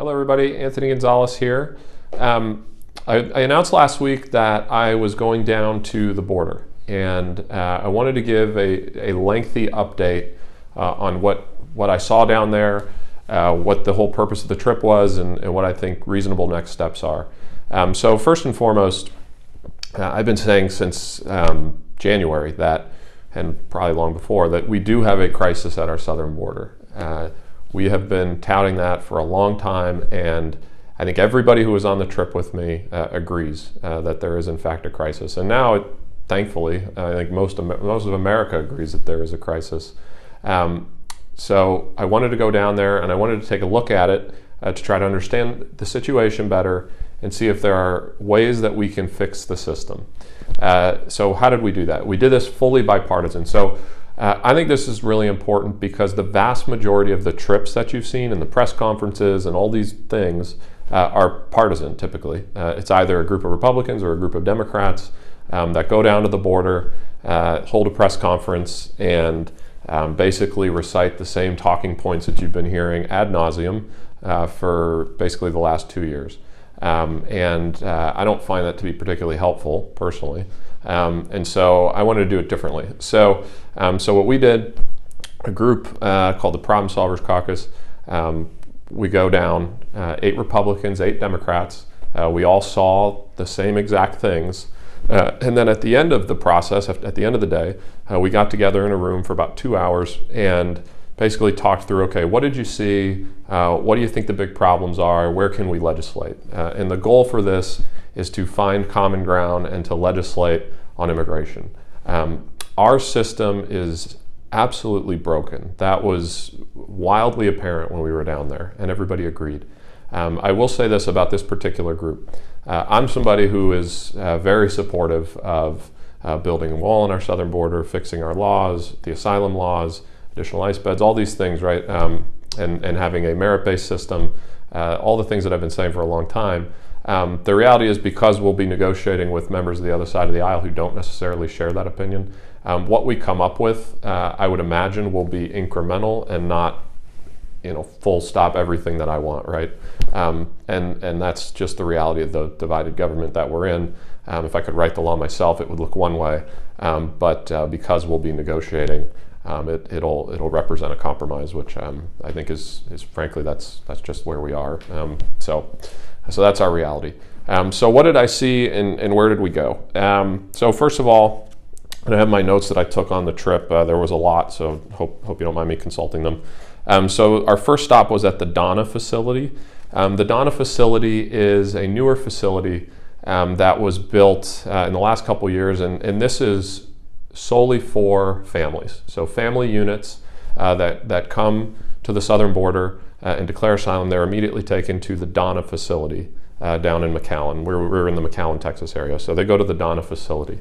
Hello everybody, Anthony Gonzalez here. I announced last week that I was going down to the border, and I wanted to give a lengthy update on what I saw down there, what the whole purpose of the trip was, and what I think reasonable next steps are. So first and foremost, I've been saying since January that, and probably long before, that we do have a crisis at our southern border. We have been touting that for a long time, and I think everybody who was on the trip with me agrees that there is in fact a crisis. And now, thankfully, I think most of America agrees that there is a crisis. So I wanted to go down there and I wanted to take a look at it to try to understand the situation better and see if there are ways that we can fix the system. So how did we do that? We did this fully bipartisan. So I think this is really important because the vast majority of the trips that you've seen and the press conferences and all these things are partisan typically. It's either a group of Republicans or a group of Democrats that go down to the border, hold a press conference, and basically recite the same talking points that you've been hearing ad nauseum for basically the last 2 years. I don't find that to be particularly helpful personally. And so I wanted to do it differently. So what we did, a group called the Problem Solvers Caucus, we go down, 8 Republicans, 8 Democrats. We all saw the same exact things. And then at the end of the process, at the end of the day, we got together in a room for about 2 hours and basically talked through, okay, what did you see? What do you think the big problems are? Where can we legislate? And the goal for this is to find common ground and to legislate on immigration. Our system is absolutely broken. That was wildly apparent when we were down there, and everybody agreed. I will say this about this particular group. I'm somebody who is very supportive of building a wall on our southern border, fixing our laws, the asylum laws, additional ICE beds, all these things, right? And having a merit-based system, all the things that I've been saying for a long time. The reality is, because we'll be negotiating with members of the other side of the aisle who don't necessarily share that opinion, what we come up with, I would imagine, will be incremental and not, full stop everything that I want, right? And that's just the reality of the divided government that we're in. If I could write the law myself, it would look one way, but because we'll be negotiating, it'll represent a compromise, which I think is frankly that's just where we are. So that's our reality. So what did I see and where did we go? So first of all, I have my notes that I took on the trip. There was a lot, so hope you don't mind me consulting them. So our first stop was at the Donna facility. The Donna facility is a newer facility that was built in the last couple years, and this is solely for families. So family units that come to the southern border and declare asylum, they're immediately taken to the Donna facility down in McAllen. We're in the McAllen, Texas area, so they go to the Donna facility.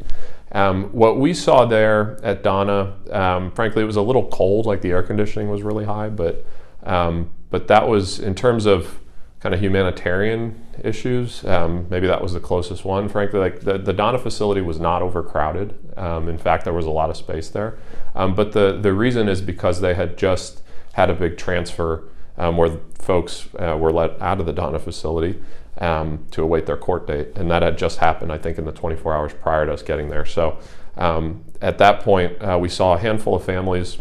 What we saw there at Donna, frankly, it was a little cold, like the air conditioning was really high, but that was, in terms of kind of humanitarian issues, maybe that was the closest one. Frankly, like the Donna facility was not overcrowded. In fact, there was a lot of space there. But the reason is because they had just had a big transfer where folks were let out of the Donna facility to await their court date. And that had just happened, I think, in the 24 hours prior to us getting there. So at that point, we saw a handful of families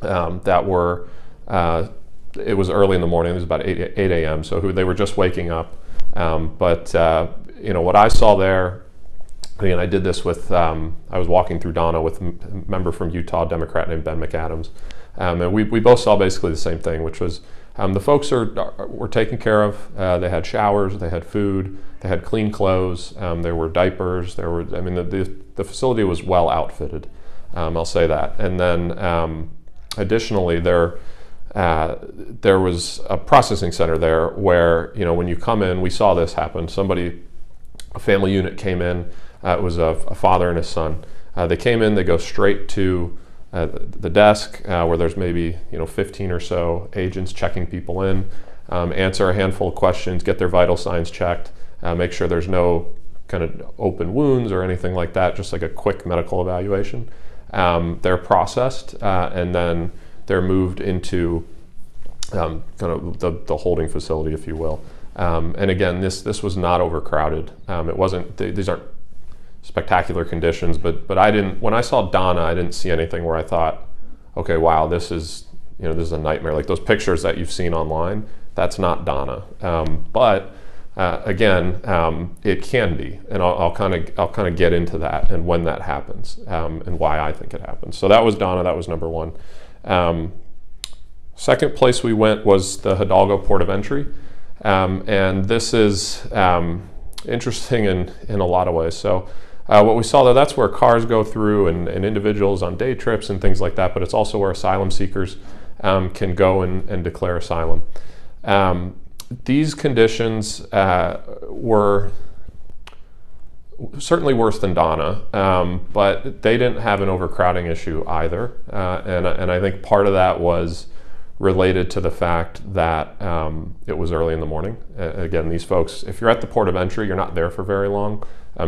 that were, it was early in the morning, it was about 8 a.m., so they were just waking up. But what I saw there, again, I did this with, I was walking through Donna with a member from Utah, Democrat named Ben McAdams. And we both saw basically the same thing, which was the folks were taken care of. They had showers, they had food, they had clean clothes, there were diapers, the facility was well outfitted, I'll say that. And then additionally, there was a processing center there where, when you come in, we saw this happen. A family unit came in, it was a father and his son. They came in, they go straight to the desk where there's maybe 15 or so agents checking people in, answer a handful of questions, get their vital signs checked, make sure there's no kind of open wounds or anything like that, just like a quick medical evaluation. They're processed and then they're moved into kind of the holding facility, if you will. And again, this was not overcrowded. It wasn't. These aren't spectacular conditions, but I didn't. When I saw Donna, I didn't see anything where I thought, okay, wow, this is a nightmare. Like those pictures that you've seen online, that's not Donna. But again, it can be, and I'll kind of get into that and when that happens, and why I think it happens. So that was Donna. That was number one. Second place we went was the Hidalgo port of entry, and this is interesting in a lot of ways. So what we saw there, that's where cars go through and individuals on day trips and things like that, but it's also where asylum seekers can go and declare asylum. These conditions were certainly worse than Donna, but they didn't have an overcrowding issue either, and I think part of that was related to the fact that it was early in the morning. Again, these folks, if you're at the port of entry, you're not there for very long.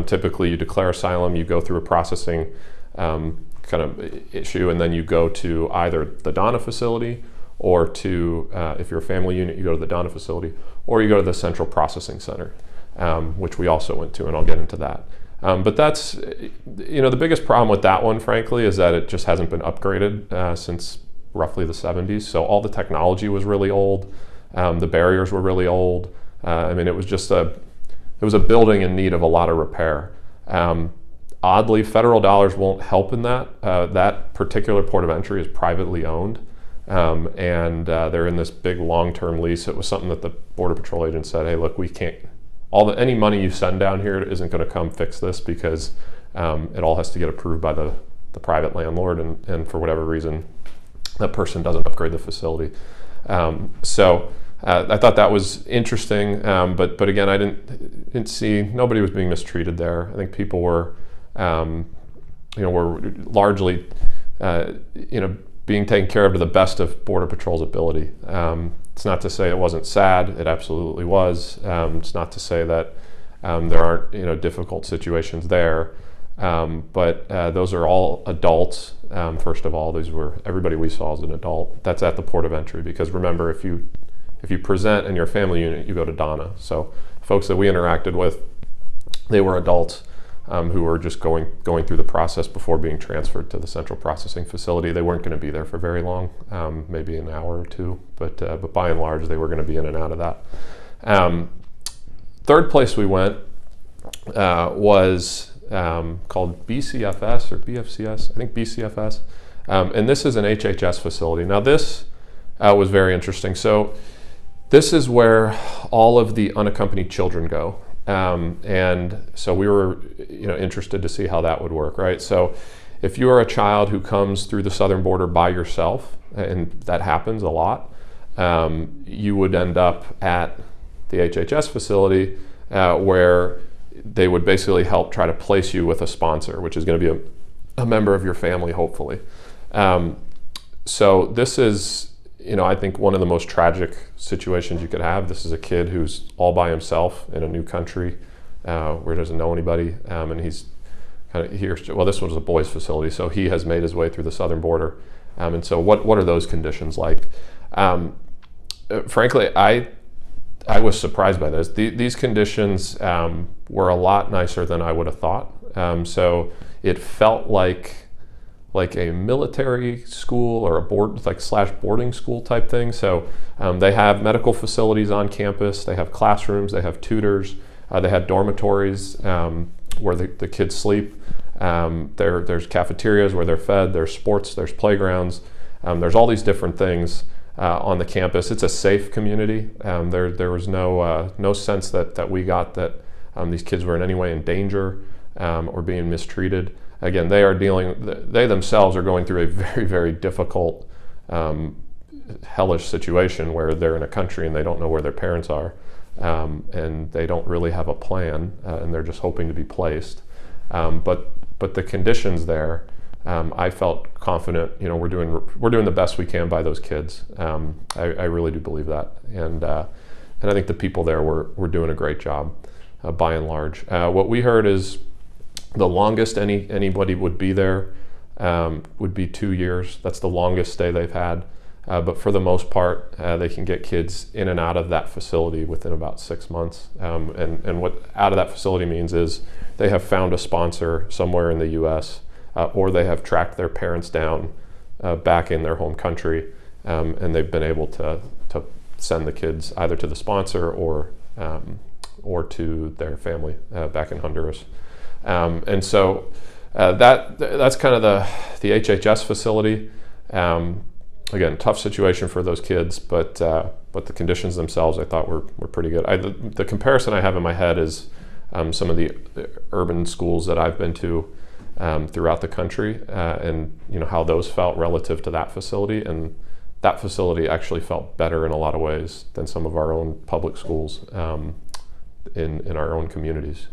Typically, you declare asylum, you go through a processing kind of issue, and then you go to either the Donna facility or to, if you're a family unit, you go to the Donna facility, or you go to the Central Processing Center, which we also went to, and I'll get into that. But that's, the biggest problem with that one, frankly, is that it just hasn't been upgraded since roughly the 70s. So all the technology was really old. The barriers were really old. It was just it was a building in need of a lot of repair. Oddly, federal dollars won't help in that. That particular port of entry is privately owned. And they're in this big long-term lease. It was something that the Border Patrol agent said, hey, look, we can't, any money you send down here isn't going to come fix this because it all has to get approved by the private landlord, and for whatever reason, that person doesn't upgrade the facility. So I thought that was interesting, but again, I didn't see, nobody was being mistreated there. I think people were, were largely, being taken care of to the best of Border Patrol's ability. It's not to say it wasn't sad, it absolutely was. It's not to say that there aren't difficult situations there, but those are all adults. First of all, everybody we saw is an adult. That's at the port of entry, because remember, if you present in your family unit, you go to Donna. So folks that we interacted with, they were adults. Who were just going through the process before being transferred to the central processing facility. They weren't going to be there for very long, maybe an hour or two, but by and large, they were going to be in and out of that. Third place we went was called BCFS or BFCS, I think BCFS, and this is an HHS facility. Now this was very interesting. So this is where all of the unaccompanied children go. And so we were, interested to see how that would work, right? So if you are a child who comes through the southern border by yourself, and that happens a lot, you would end up at the HHS facility where they would basically help try to place you with a sponsor, which is going to be a member of your family, hopefully. So this is, I think one of the most tragic situations you could have. This is a kid who's all by himself in a new country where he doesn't know anybody, and he's kind of here. Well, this was a boys' facility, so he has made his way through the southern border. And so what are those conditions like? Frankly, I was surprised by this. These conditions were a lot nicer than I would have thought. So it felt like a military school or a boarding school type thing. So they have medical facilities on campus, they have classrooms, they have tutors, they have dormitories where the kids sleep. There's cafeterias where they're fed, there's sports, there's playgrounds, there's all these different things on the campus. It's a safe community. There was no sense that we got that these kids were in any way in danger or being mistreated. Again, they themselves are going through a very, very difficult, hellish situation where they're in a country and they don't know where their parents are, and they don't really have a plan, and they're just hoping to be placed. But the conditions there, I felt confident. We're doing the best we can by those kids. I really do believe that, and I think the people there were doing a great job, by and large. What we heard is the longest anybody would be there would be 2 years. That's the longest stay they've had. but for the most part, they can get kids in and out of that facility within about 6 months. And what out of that facility means is they have found a sponsor somewhere in the U.S., or they have tracked their parents down back in their home country, and they've been able to send the kids either to the sponsor or to their family back in Honduras. And so that's kind of the HHS facility. Again, tough situation for those kids, but the conditions themselves I thought were pretty good. The comparison I have in my head is some of the urban schools that I've been to throughout the country, and how those felt relative to that facility. And that facility actually felt better in a lot of ways than some of our own public schools in our own communities,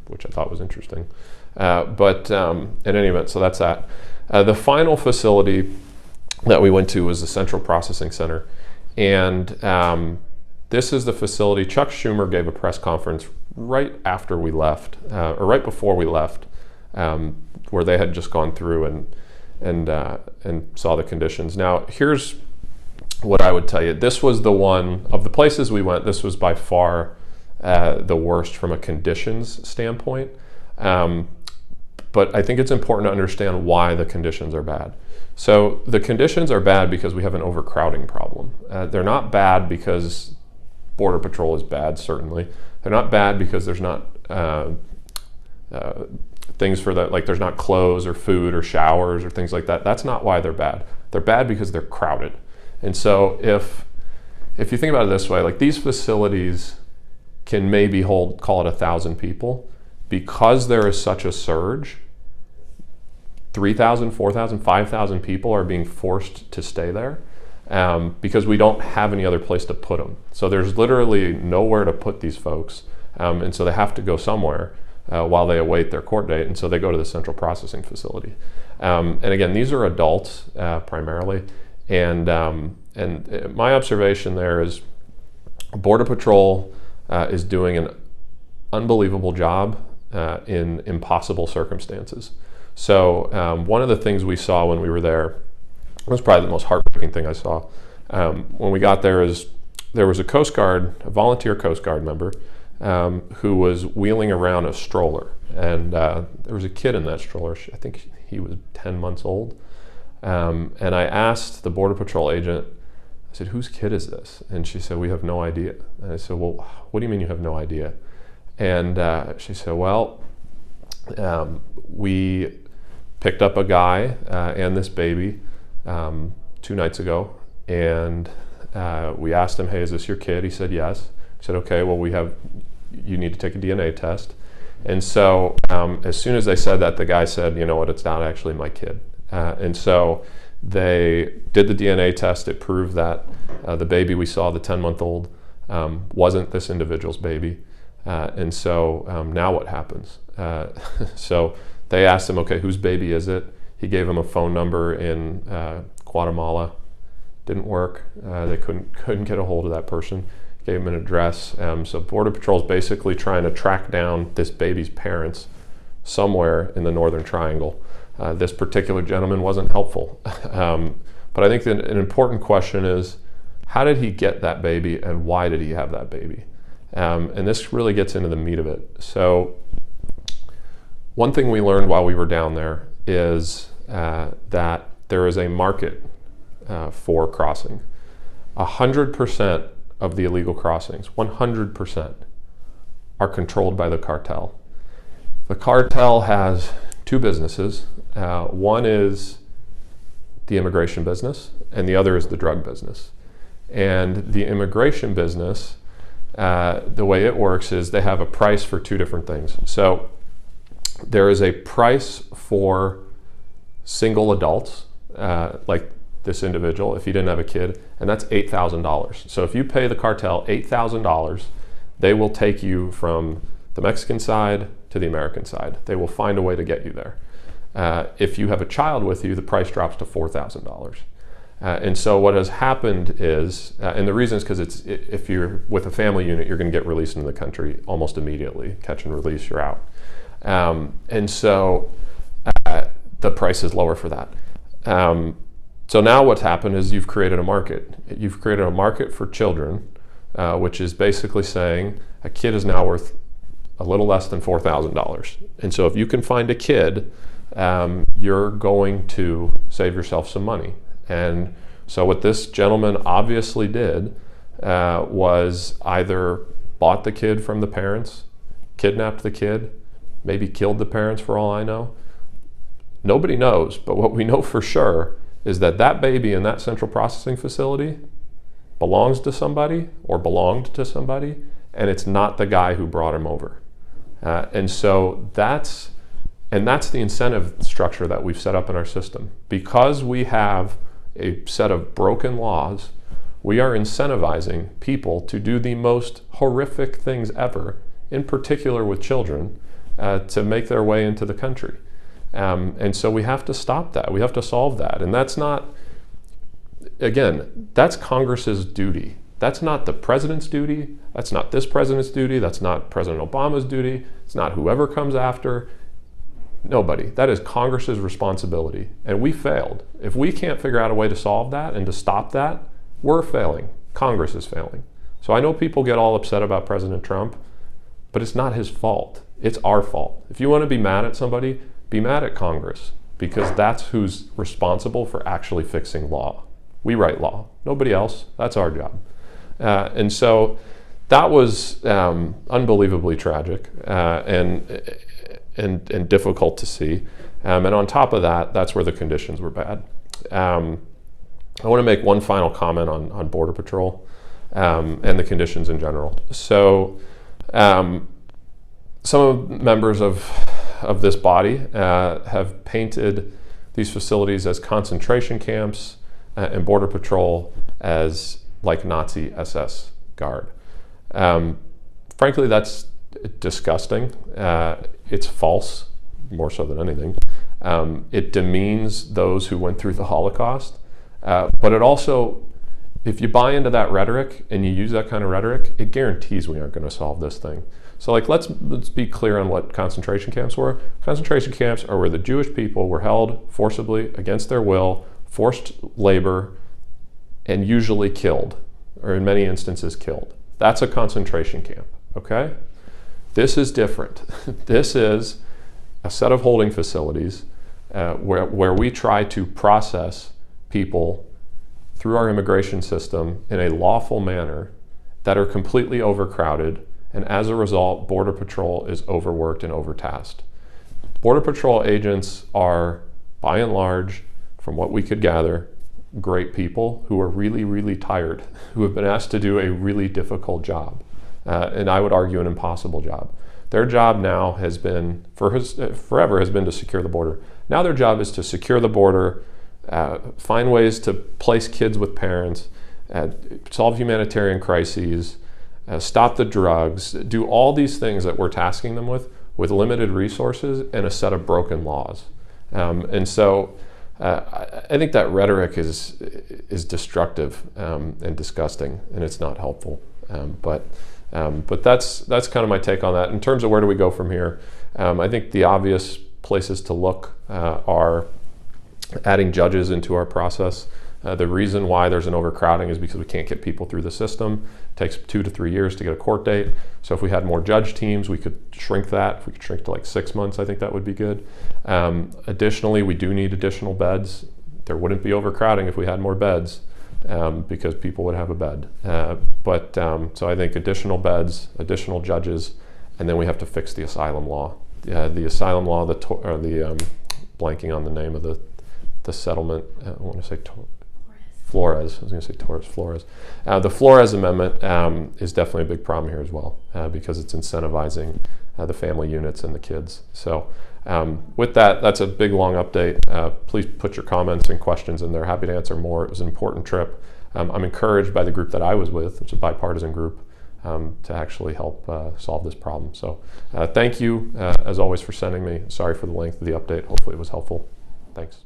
which I thought was interesting. But in any event, so that's that. The final facility that we went to was the Central Processing Center. And this is the facility. Chuck Schumer gave a press conference right after we left, or right before we left, where they had just gone through and saw the conditions. Now, here's what I would tell you. This was the one, of the places we went, this was by far the worst from a conditions standpoint. But I think it's important to understand why the conditions are bad. So the conditions are bad because we have an overcrowding problem. They're not bad because Border Patrol is bad, certainly. They're not bad because there's not things for that, like there's not clothes or food or showers or things like that. That's not why they're bad. They're bad because they're crowded. And so if you think about it this way, like these facilities can maybe hold, call it 1,000 people. Because there is such a surge, 3,000, 4,000, 5,000 people are being forced to stay there because we don't have any other place to put them. So there's literally nowhere to put these folks. And so they have to go somewhere while they await their court date. And so they go to the Central Processing Facility. And again, these are adults primarily. And my observation there is Border Patrol is doing an unbelievable job in impossible circumstances. So one of the things we saw when we were there was probably the most heartbreaking thing I saw. When we got there is there was a Coast Guard, a volunteer Coast Guard member who was wheeling around a stroller. And there was a kid in that stroller. I think he was 10 months old. And I asked the Border Patrol agent, I said, whose kid is this? And she said, we have no idea. And I said, well, what do you mean you have no idea? And she said, well, we picked up a guy and this baby 2 nights ago, and we asked him, hey, is this your kid? He said, yes. I said, okay, well, you need to take a DNA test. And so as soon as they said that, the guy said, you know what, it's not actually my kid. And so they did the DNA test. It proved that the baby we saw, the 10-month-old, wasn't this individual's baby. And so now what happens? So they asked him, okay, whose baby is it? He gave him a phone number in Guatemala. Didn't work. They couldn't get a hold of that person. Gave him an address. So Border Patrol is basically trying to track down this baby's parents somewhere in the Northern Triangle. This particular gentleman wasn't helpful. But I think that an important question is, how did he get that baby and why did he have that baby? And this really gets into the meat of it. So one thing we learned while we were down there is that there is a market for crossing. 100% of the illegal crossings, 100%, are controlled by the cartel. The cartel has 2 businesses. One is the immigration business, and the other is the drug business. And the immigration business, the way it works is they have a price for 2 different things. So there is a price for single adults, like this individual, if he didn't have a kid, and that's $8,000. So if you pay the cartel $8,000, they will take you from the Mexican side to the American side. They will find a way to get you there. If you have a child with you, the price drops to $4,000. And so what has happened is, and the reason is because if you're with a family unit, you're going to get released into the country almost immediately. Catch and release, you're out. And so the price is lower for that. So now what's happened is you've created a market. You've created a market for children, which is basically saying a kid is now worth a little less than $4,000. And so if you can find a kid, you're going to save yourself some money. And so what this gentleman obviously did was either bought the kid from the parents, kidnapped the kid, maybe killed the parents for all I know. Nobody knows, but what we know for sure is that that baby in that central processing facility belongs to somebody or belonged to somebody, and it's not the guy who brought him over. And so that's the incentive structure that we've set up in our system. Because we have a set of broken laws, we are incentivizing people to do the most horrific things ever, in particular with children, to make their way into the country. And so we have to stop that. We have to solve that. And that's not, again, that's Congress's duty. That's not the president's duty. That's not this president's duty. That's not President Obama's duty. It's not whoever comes after. Nobody. That is Congress's responsibility. And we failed. If we can't figure out a way to solve that and to stop that, we're failing. Congress is failing. So I know people get all upset about President Trump, but it's not his fault. It's our fault. If you want to be mad at somebody, be mad at Congress, because that's who's responsible for actually fixing law. We write law. Nobody else. That's our job. And so that was unbelievably tragic and difficult to see. And on top of that, that's where the conditions were bad. I want to make one final comment on Border Patrol and the conditions in general. So some members of this body have painted these facilities as concentration camps and Border Patrol as like Nazi SS guard. Frankly, that's disgusting. It's false, more so than anything. It demeans those who went through the Holocaust. But it also, if you buy into that rhetoric and you use that kind of rhetoric, it guarantees we aren't going to solve this thing. So let's be clear on what concentration camps were. Concentration camps are where the Jewish people were held forcibly against their will, forced labor, and usually killed, or in many instances killed. That's a concentration camp, okay? This is different. This is a set of holding facilities where we try to process people through our immigration system in a lawful manner that are completely overcrowded, and as a result, Border Patrol is overworked and overtasked. Border Patrol agents are, by and large, from what we could gather, great people who are really, really tired, who have been asked to do a really difficult job, and I would argue an impossible job. Their job now has been, forever, has been to secure the border. Now their job is to secure the border, find ways to place kids with parents, solve humanitarian crises, stop the drugs, do all these things that we're tasking them with limited resources and a set of broken laws. And so I think that rhetoric is destructive and disgusting, and it's not helpful. But that's kind of my take on that. In terms of where do we go from here, I think the obvious places to look are adding judges into our process. The reason why there's an overcrowding is because we can't get people through the system. It takes 2 to 3 years to get a court date. So if we had more judge teams, we could shrink that. If we could shrink to like 6 months, I think that would be good. Additionally, we do need additional beds. There wouldn't be overcrowding if we had more beds because people would have a bed. So I think additional beds, additional judges, and then we have to fix the asylum law. The asylum law, blanking on the name of the settlement, I want to say Flores. I was going to say Torres Flores. The Flores Amendment is definitely a big problem here as well because it's incentivizing the family units and the kids. So with that, that's a big, long update. Please put your comments and questions in there. Happy to answer more. It was an important trip. I'm encouraged by the group that I was with, which is a bipartisan group, to actually help solve this problem. So thank you, as always, for sending me. Sorry for the length of the update. Hopefully it was helpful. Thanks.